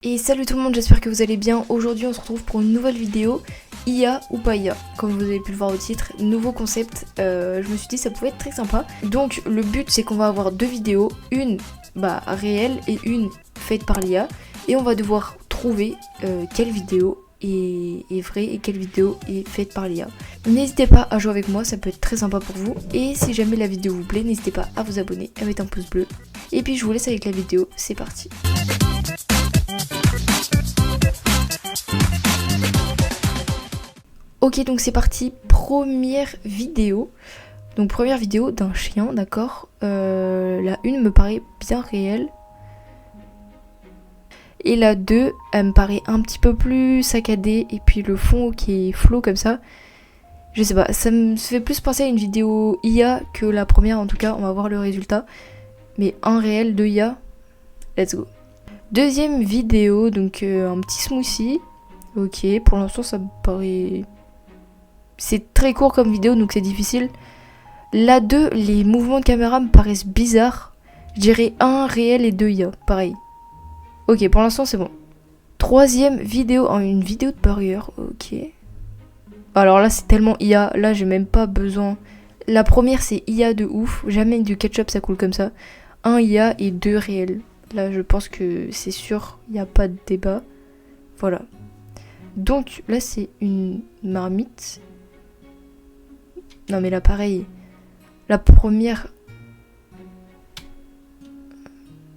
Et salut tout le monde, j'espère que vous allez bien. Aujourd'hui on se retrouve pour une nouvelle vidéo, IA ou pas IA. Comme vous avez pu le voir au titre, nouveau concept, je me suis dit ça pouvait être très sympa. Donc le but c'est qu'on va avoir deux vidéos, une réelle et une faite par l'IA. Et on va devoir trouver quelle vidéo est vraie et quelle vidéo est faite par l'IA. N'hésitez pas à jouer avec moi, ça peut être très sympa pour vous. Et si jamais la vidéo vous plaît, n'hésitez pas à vous abonner, à mettre un pouce bleu. Et puis je vous laisse avec la vidéo, c'est parti. Ok, donc c'est parti, première vidéo. Donc première vidéo d'un chien, d'accord. La une me paraît bien réelle. Et la 2, elle me paraît un petit peu plus saccadée. Et puis le fond qui est flow comme ça. Je sais pas, ça me fait plus penser à une vidéo IA que la première en tout cas. On va voir le résultat. Mais un réel, deux IA, let's go. Deuxième vidéo, donc un petit smoothie. Ok, pour l'instant ça me paraît... C'est très court comme vidéo donc c'est difficile. La 2, les mouvements de caméra me paraissent bizarres. Je dirais 1 réel et 2 IA, pareil. Ok, pour l'instant c'est bon. Troisième vidéo, une vidéo de burger, ok. Alors là c'est tellement IA, là j'ai même pas besoin. La première c'est IA de ouf, jamais du ketchup ça coule comme ça. 1 IA et 2 réels. Là je pense que c'est sûr, il n'y a pas de débat. Voilà. Donc là c'est une marmite. Non mais là pareil, la première...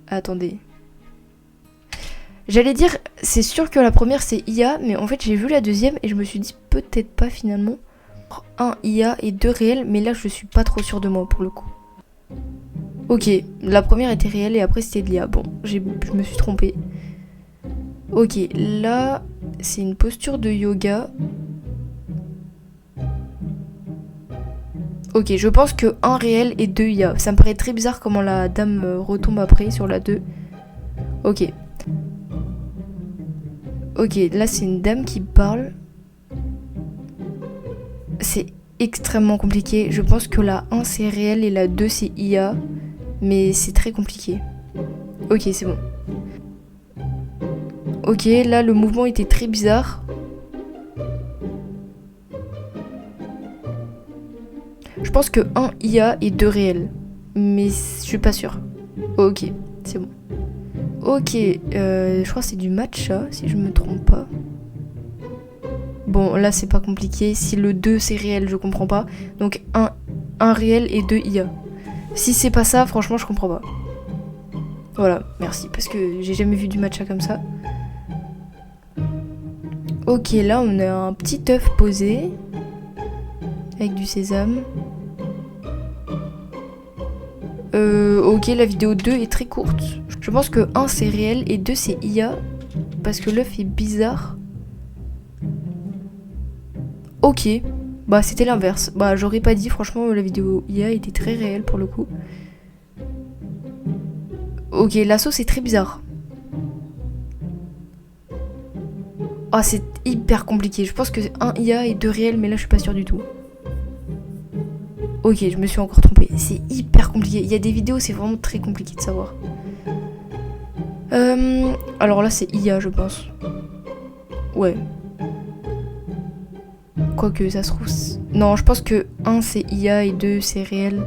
Attendez. J'allais dire, c'est sûr que la première c'est IA, mais en fait j'ai vu la deuxième et je me suis dit peut-être pas finalement. 1 IA et 2 réels, mais là je suis pas trop sûre de moi pour le coup. Ok, la première était réelle et après c'était de l'IA. Bon, je me suis trompée. Ok, là c'est une posture de yoga. Ok, je pense que 1 réel et 2 IA. Ça me paraît très bizarre comment la dame retombe après sur la 2. Ok. Ok, là c'est une dame qui parle. C'est extrêmement compliqué. Je pense que la 1 c'est réel et la 2 c'est IA. Mais c'est très compliqué. Ok, c'est bon. Ok, là le mouvement était très bizarre. Je pense que 1 IA et 2 réels. Mais je suis pas sûre. Ok, c'est bon. Ok, je crois que c'est du matcha, si je me trompe pas. Bon, là c'est pas compliqué. Si le 2 c'est réel, je comprends pas. Donc 1 réel et 2 IA. Si c'est pas ça, franchement, je comprends pas. Voilà, merci. Parce que j'ai jamais vu du matcha comme ça. Ok, là on a un petit œuf posé. Avec du sésame. Ok, la vidéo 2 est très courte. Je pense que 1 c'est réel et 2 c'est IA. Parce que l'œuf est bizarre. Ok. Bah c'était l'inverse. Bah j'aurais pas dit, franchement la vidéo IA était très réelle pour le coup. Ok, la sauce est très bizarre. Ah, c'est hyper compliqué. Je pense que 1 IA et 2 réels, mais là je suis pas sûre du tout. Ok, je me suis encore trompée. C'est hyper compliqué. Il y a des vidéos, c'est vraiment très compliqué de savoir. Alors là, c'est IA, je pense. Ouais. Quoique, ça se trouve... Non, je pense que 1, c'est IA et 2, c'est réel.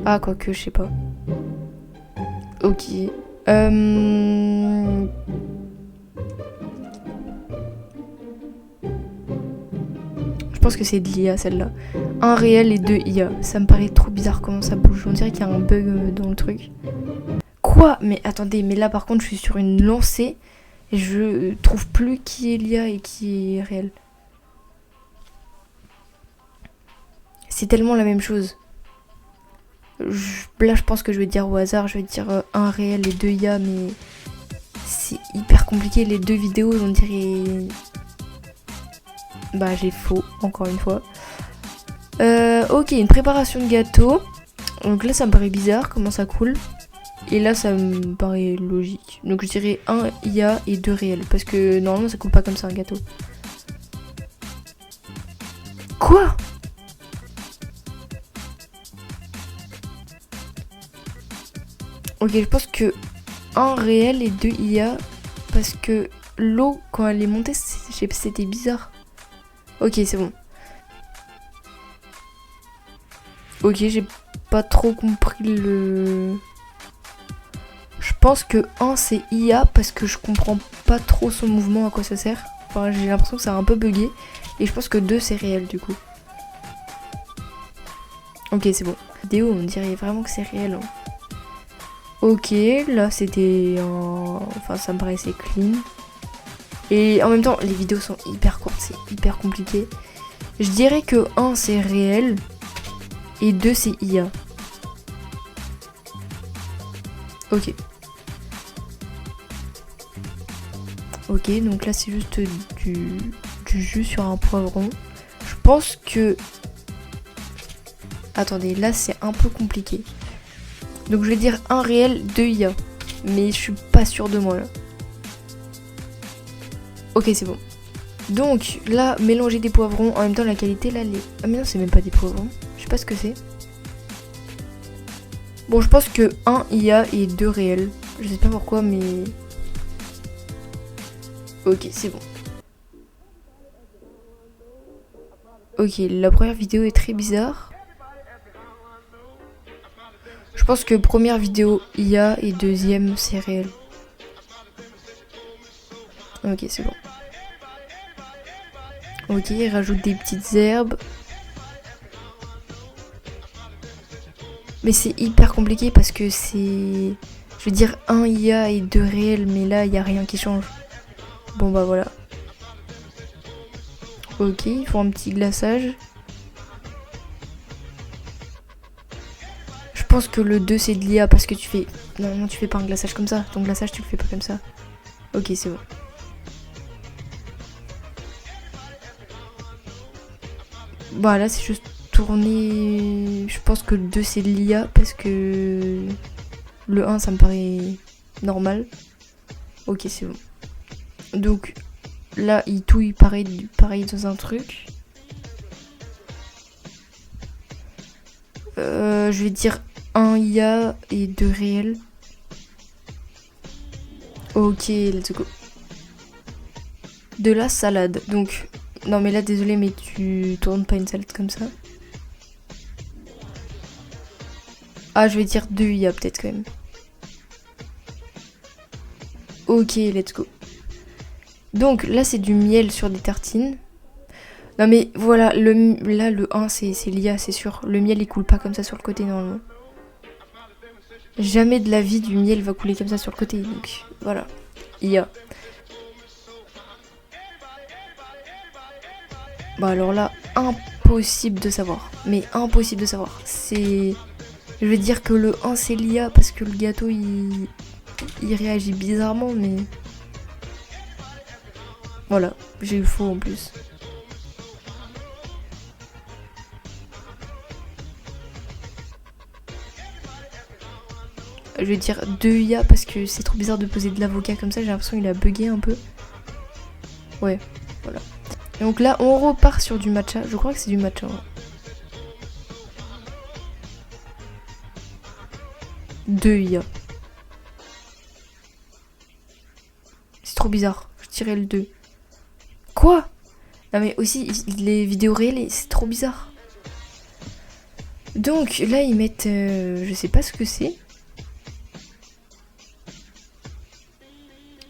Ah, quoique, je sais pas. Ok. Je pense que c'est de l'IA, celle-là. 1 réel et 2 IA. Ça me paraît trop bizarre comment ça bouge. On dirait qu'il y a un bug dans le truc. Quoi? Mais attendez, mais là, par contre, je suis sur une lancée. Et je trouve plus qui est l'IA et qui est réel. C'est tellement la même chose. Là, je pense que je vais dire au hasard. Je vais dire 1 réel et 2 IA, mais... C'est hyper compliqué. Les deux vidéos, on dirait... Bah, j'ai faux, encore une fois. Ok, une préparation de gâteau. Donc là, ça me paraît bizarre, comment ça coule. Et là, ça me paraît logique. Donc je dirais 1 IA et 2 réels. Parce que normalement, ça coule pas comme ça, un gâteau. Quoi? Ok, je pense que 1 réel et 2 IA. Parce que l'eau quand elle est montée, c'était bizarre. Ok, c'est bon. Ok, j'ai pas trop compris le... Je pense que 1 c'est IA parce que je comprends pas trop son mouvement, à quoi ça sert. Enfin, j'ai l'impression que ça a un peu bugué. Et je pense que 2 c'est réel du coup. Ok, c'est bon. Vidéo, on dirait vraiment que c'est réel. Hein. Ok, là c'était enfin ça me paraissait clean. Et en même temps, les vidéos sont hyper courtes, c'est hyper compliqué. Je dirais que 1 c'est réel et 2 c'est IA. Ok. Ok, donc là c'est juste du jus sur un poivron. Je pense que... Attendez, là c'est un peu compliqué. Donc je vais dire 1 réel, 2 IA. Mais je suis pas sûre de moi là. Ok, c'est bon. Donc là, mélanger des poivrons. En même temps, la qualité là, les... Ah mais non, c'est même pas des poivrons. Je sais pas ce que c'est. Bon, je pense que 1 IA et 2 réels. Je sais pas pourquoi, mais... Ok, c'est bon. Ok, la première vidéo est très bizarre. Je pense que première vidéo IA et deuxième c'est réel. Ok, c'est bon. Ok, il rajoute des petites herbes. Mais c'est hyper compliqué parce que c'est... Je veux dire 1 IA et 2 réel, mais là il n'y a rien qui change. Bon bah voilà. Ok, il faut un petit glaçage. Je pense que le 2 c'est de l'IA parce que tu fais... Non, tu fais pas un glaçage comme ça. Ton glaçage tu le fais pas comme ça. Ok, c'est bon. Bah là c'est juste tourner... Je pense que le 2 c'est de l'IA parce que... Le 1 ça me paraît normal. Ok, c'est bon. Donc là il touille pareil dans un truc. Je vais dire 1 IA et 2 réels. Ok, let's go. De la salade. Donc, non mais là désolé mais tu tournes pas une salade comme ça. Ah, je vais dire 2 IA peut-être quand même. Ok, let's go. Donc là c'est du miel sur des tartines. Non mais voilà, là le 1 c'est l'IA, c'est sûr. Le miel il coule pas comme ça sur le côté normalement. Jamais de la vie du miel va couler comme ça sur le côté. Donc voilà, IA. Bah alors là, impossible de savoir. Mais impossible de savoir. C'est... Je vais dire que le 1 c'est l'IA parce que le gâteau il réagit bizarrement mais... Voilà, j'ai eu faux en plus. Je vais dire 2 IA parce que c'est trop bizarre de poser de l'avocat comme ça, j'ai l'impression qu'il a bugué un peu. Ouais, voilà. Donc là on repart sur du matcha, je crois que c'est du matcha. Ouais. 2 IA. C'est trop bizarre, je dirais le 2. Quoi? Non mais aussi les vidéos réelles, c'est trop bizarre. Donc là ils mettent, je sais pas ce que c'est.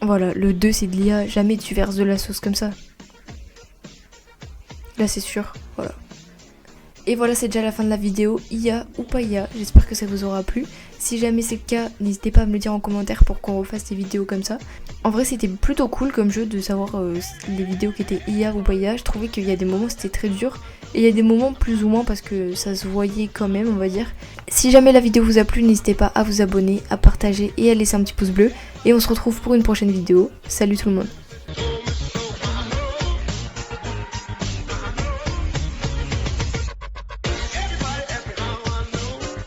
Voilà, le 2 c'est de l'IA, jamais tu verses de la sauce comme ça. Là c'est sûr, voilà. Et voilà, c'est déjà la fin de la vidéo, IA ou pas IA, j'espère que ça vous aura plu. Si jamais c'est le cas, n'hésitez pas à me le dire en commentaire pour qu'on refasse des vidéos comme ça. En vrai c'était plutôt cool comme jeu de savoir les vidéos qui étaient IA ou pas IA. Je trouvais qu'il y a des moments c'était très dur et il y a des moments plus ou moins parce que ça se voyait quand même on va dire. Si jamais la vidéo vous a plu, n'hésitez pas à vous abonner, à partager et à laisser un petit pouce bleu. Et on se retrouve pour une prochaine vidéo. Salut tout le monde.